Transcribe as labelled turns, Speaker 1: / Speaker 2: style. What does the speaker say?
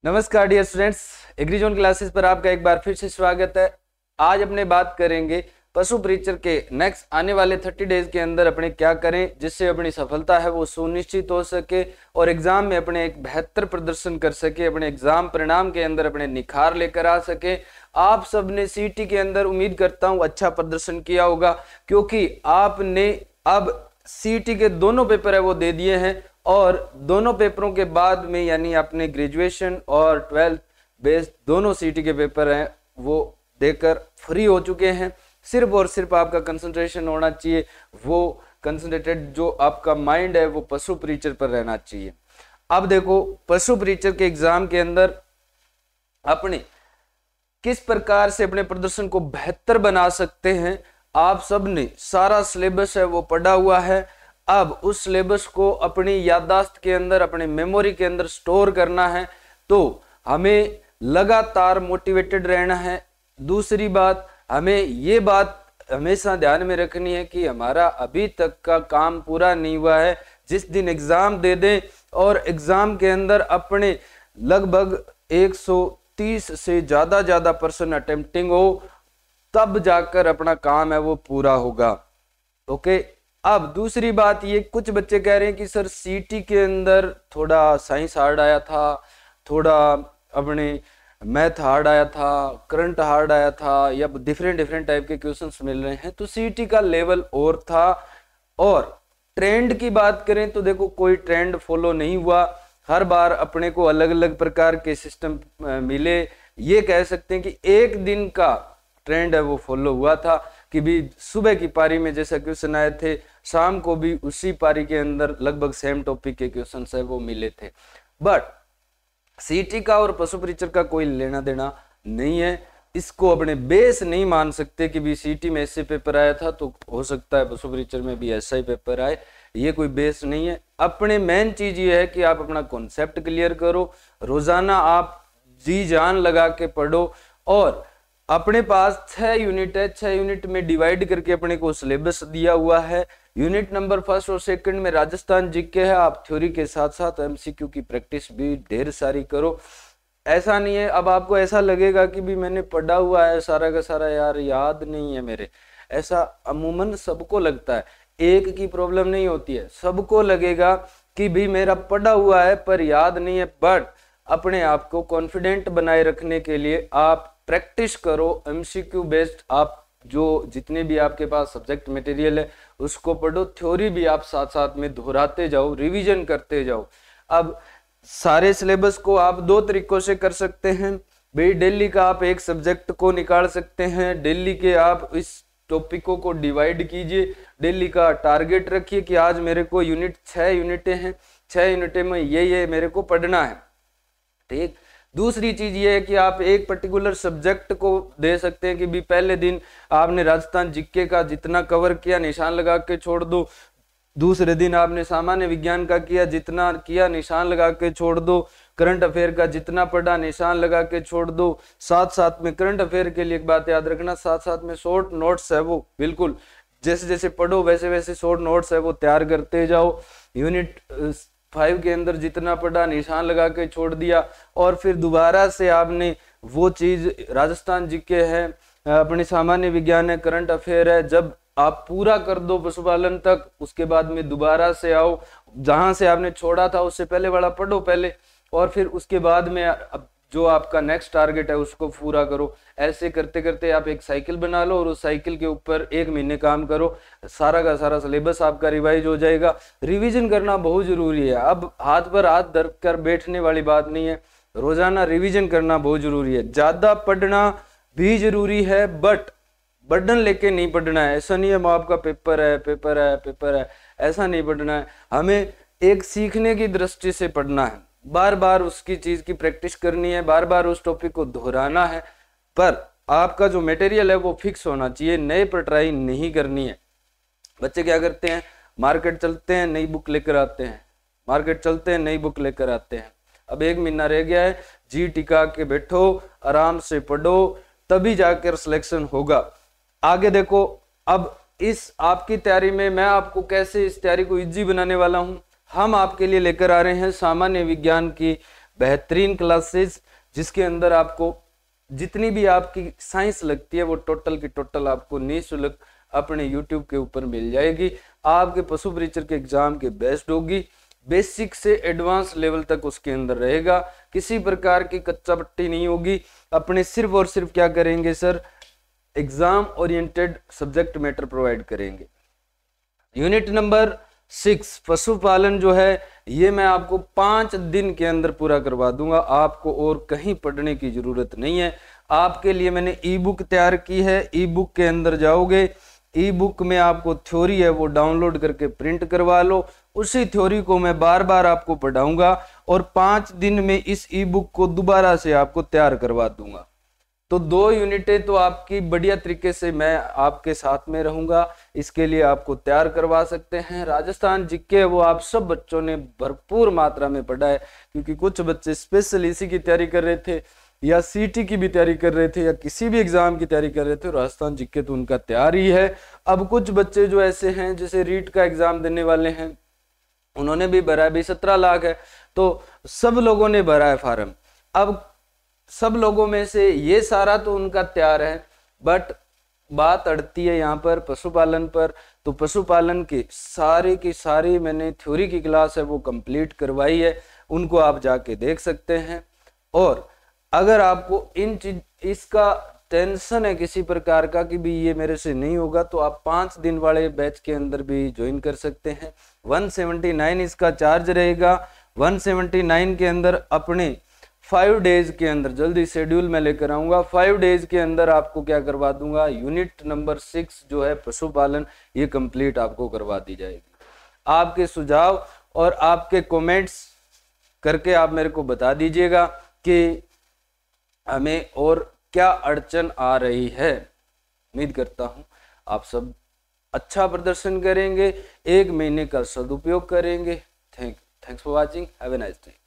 Speaker 1: नमस्कार dear students, एग्रीजोन classes पर आपका एक बार फिर से स्वागत है। आज अपने बात करेंगे पशु परीक्षक के नेक्स्ट आने वाले 30 डेज के अंदर अपने क्या करें जिससे अपनी सफलता है वो सुनिश्चित हो सके और एग्जाम में अपने एक बेहतर प्रदर्शन कर सके, अपने एग्जाम परिणाम के अंदर अपने निखार लेकर आ सके। आप सब ने सीटी के अंदर उम्मीद करता हूं अच्छा प्रदर्शन किया होगा, क्योंकि आपने अब सीटी के दोनों पेपर है वो दे दिए हैं और दोनों पेपरों के बाद में यानी आपने ग्रेजुएशन और 12th बेस्ड दोनों सीटी के पेपर हैं वो देकर फ्री हो चुके हैं। सिर्फ और सिर्फ आपका कंसंट्रेशन होना चाहिए, वो कंसंट्रेटेड जो आपका माइंड है वो पशु परीक्षक पर रहना चाहिए। अब देखो, पशु परीक्षक के एग्जाम के अंदर अपने किस प्रकार से अपने प्रदर्शन को बेहतर बना सकते हैं। आप सब ने सारा सिलेबस है वो पढ़ा हुआ है। अब उस सिलेबस को अपनी याददाश्त के अंदर, अपने मेमोरी के अंदर स्टोर करना है, तो हमें लगातार मोटिवेटेड रहना है। दूसरी बात, हमें ये बात हमेशा ध्यान में रखनी है कि हमारा अभी तक का काम पूरा नहीं हुआ है। जिस दिन एग्जाम दे दें और एग्जाम के अंदर अपने लगभग 130 से ज्यादा पर्सन अटेम्प्टिंग हो, तब जाकर अपना काम है वो पूरा होगा। ओके। अब दूसरी बात, ये कुछ बच्चे कह रहे हैं कि सर सीटी के अंदर थोड़ा साइंस हार्ड आया था, थोड़ा अपने मैथ हार्ड आया था, करंट हार्ड आया था, या डिफरेंट टाइप के क्वेश्चंस मिल रहे हैं, तो सीटी का लेवल और था। और ट्रेंड की बात करें तो देखो, कोई ट्रेंड फॉलो नहीं हुआ, हर बार अपने को अलग अलग प्रकार के सिस्टम मिले। ये कह सकते हैं कि एक दिन का ट्रेंड है वो फॉलो हुआ था कि भी सुबह की पारी में जैसा क्वेश्चन आए थे, शाम को भी उसी पारी के अंदर लगभग सेम टॉपिक के क्वेश्चन है वो मिले थे। बट सीटी का और पशु परीक्षक का कोई लेना देना नहीं है। इसको अपने बेस नहीं मान सकते कि भी सीटी में ऐसे पेपर आया था तो हो सकता है पशु परीक्षक में भी ऐसा ही पेपर आए, ये कोई बेस नहीं है। अपने मेन चीज ये है कि आप अपना कॉन्सेप्ट क्लियर करो, रोजाना आप जी जान लगा के पढ़ो। और अपने पास 6 यूनिट है, 6 यूनिट में डिवाइड करके अपने को सिलेबस दिया हुआ है। यूनिट नंबर 1 और 2 में राजस्थान जीके है। आप थ्योरी के साथ साथ एमसीक्यू की प्रैक्टिस भी ढेर सारी करो। ऐसा नहीं है अब आपको ऐसा लगेगा कि भी मैंने पढ़ा हुआ है सारा का सारा, यार याद नहीं है मेरे, ऐसा अमूमन सबको लगता है। एक की प्रॉब्लम नहीं होती है, सबको लगेगा कि भी मेरा पढ़ा हुआ है पर याद नहीं है। बट अपने आप को कॉन्फिडेंट बनाए रखने के लिए आप प्रैक्टिस करो, एमसीक्यू बेस्ड आप जो जितने भी आपके पास सब्जेक्ट मटेरियल है उसको पढ़ो। थ्योरी भी आप साथ साथ में दोहराते जाओ, रिवीजन करते जाओ। अब सारे सिलेबस को आप 2 तरीकों से कर सकते हैं भाई। डेली का आप एक सब्जेक्ट को निकाल सकते हैं, डेली के आप इस टॉपिकों को डिवाइड कीजिए, डेली का टारगेट रखिए कि आज मेरे को 6 यूनिटें हैं, 6 यूनिटें में ये मेरे को पढ़ना है। ठीक। दूसरी चीज ये है कि आप एक पर्टिकुलर सब्जेक्ट को दे सकते हैं कि भी पहले दिन आपने राजस्थान जीके का जितना कवर किया निशान लगा के छोड़ दो, दूसरे दिन आपने सामान्य विज्ञान का किया जितना किया निशान लगा के छोड़ दो, करंट अफेयर का जितना पढ़ा निशान लगा के छोड़ दो। साथ साथ में करंट अफेयर के लिए एक बात याद रखना, साथ साथ में शॉर्ट नोट्स है वो बिल्कुल जैसे जैसे पढ़ो वैसे वैसे शॉर्ट नोट्स है वो तैयार करते जाओ। यूनिट 5 के अंदर जितना पढ़ा निशान लगा के छोड़ दिया और फिर दोबारा से आपने वो चीज राजस्थान जीके है, अपने सामान्य विज्ञान है, करंट अफेयर है, जब आप पूरा कर दो पशुपालन तक, उसके बाद में दोबारा से आओ जहां से आपने छोड़ा था उससे पहले वाला पढ़ो पहले, और फिर उसके बाद में अब जो आपका नेक्स्ट टारगेट है उसको पूरा करो। ऐसे करते करते आप एक साइकिल बना लो और उस साइकिल के ऊपर 1 महीने काम करो, सारा का सारा सिलेबस आपका रिवाइज हो जाएगा। रिवीजन करना बहुत जरूरी है। अब हाथ पर हाथ धर कर बैठने वाली बात नहीं है, रोजाना रिवीजन करना बहुत जरूरी है। ज्यादा पढ़ना भी जरूरी है बट बर्डन लेके नहीं पढ़ना है। ऐसा नहीं है आपका पेपर है ऐसा नहीं पढ़ना है। हमें एक सीखने की दृष्टि से पढ़ना है, बार बार उसकी चीज की प्रैक्टिस करनी है, बार बार उस टॉपिक को दोहराना है। पर आपका जो मटेरियल है वो फिक्स होना चाहिए, नए पर ट्राई नहीं करनी है। बच्चे क्या करते हैं, मार्केट चलते हैं नई बुक लेकर आते हैं, मार्केट चलते हैं नई बुक लेकर आते हैं। अब 1 महीना रह गया है, जी टिका के बैठो, आराम से पढ़ो, तभी जाकर सिलेक्शन होगा। आगे देखो, अब इस आपकी तैयारी में मैं आपको कैसे इस तैयारी को इजी बनाने वाला हूं। हम आपके लिए लेकर आ रहे हैं सामान्य विज्ञान की बेहतरीन क्लासेस, जिसके अंदर आपको जितनी भी आपकी साइंस लगती है वो टोटल की टोटल आपको निःशुल्क अपने YouTube के ऊपर मिल जाएगी। आपके पशु परीक्षक के एग्जाम के बेस्ट होगी, बेसिक से एडवांस लेवल तक उसके अंदर रहेगा, किसी प्रकार की कच्चा पट्टी नहीं होगी। अपने सिर्फ और सिर्फ क्या करेंगे sir, exam oriented subject matter provide करेंगे। यूनिट नंबर 6 पशुपालन जो है ये मैं आपको 5 दिन के अंदर पूरा करवा दूंगा, आपको और कहीं पढ़ने की जरूरत नहीं है। आपके लिए मैंने ई बुक तैयार की है, ई बुक के अंदर जाओगे, ई बुक में आपको थ्योरी है वो डाउनलोड करके प्रिंट करवा लो, उसी थ्योरी को मैं बार बार आपको पढ़ाऊंगा और 5 दिन में इस ई बुक को दोबारा से आपको तैयार करवा दूंगा। तो 2 यूनिटें तो आपकी बढ़िया तरीके से मैं आपके साथ में रहूंगा, इसके लिए आपको तैयार करवा सकते हैं। राजस्थान जीके वो आप सब बच्चों ने भरपूर मात्रा में पढ़ा है, क्योंकि कुछ बच्चे स्पेशल इसी की तैयारी कर रहे थे या सीटी की भी तैयारी कर रहे थे या किसी भी एग्जाम की तैयारी कर रहे थे, राजस्थान जीके तो उनका तैयार ही है। अब कुछ बच्चे जो ऐसे हैं जैसे रीट का एग्जाम देने वाले हैं, उन्होंने भी भरा है, भी 17 लाख है, तो सब लोगों ने भरा है फार्म। अब सब लोगों में से ये सारा तो उनका तैयार है, बट बात अड़ती है यहाँ पर पशुपालन पर। तो पशुपालन की सारी मैंने थ्योरी की क्लास है वो कंप्लीट करवाई है, उनको आप जाके देख सकते हैं। और अगर आपको इसका टेंशन है किसी प्रकार का कि भी ये मेरे से नहीं होगा, तो आप 5 दिन वाले बैच के अंदर भी ज्वाइन कर सकते हैं। 179 इसका चार्ज रहेगा। 179 के अंदर अपने 5 डेज के अंदर, जल्दी शेड्यूल में लेकर आऊंगा, 5 डेज के अंदर आपको क्या करवा दूंगा, यूनिट नंबर 6 जो है पशुपालन, ये कंप्लीट आपको करवा दी जाएगी। आपके सुझाव और आपके कमेंट्स करके आप मेरे को बता दीजिएगा कि हमें और क्या अड़चन आ रही है। उम्मीद करता हूं आप सब अच्छा प्रदर्शन करेंगे, 1 महीने का सदुपयोग करेंगे। Thanks for watching, have a nice day.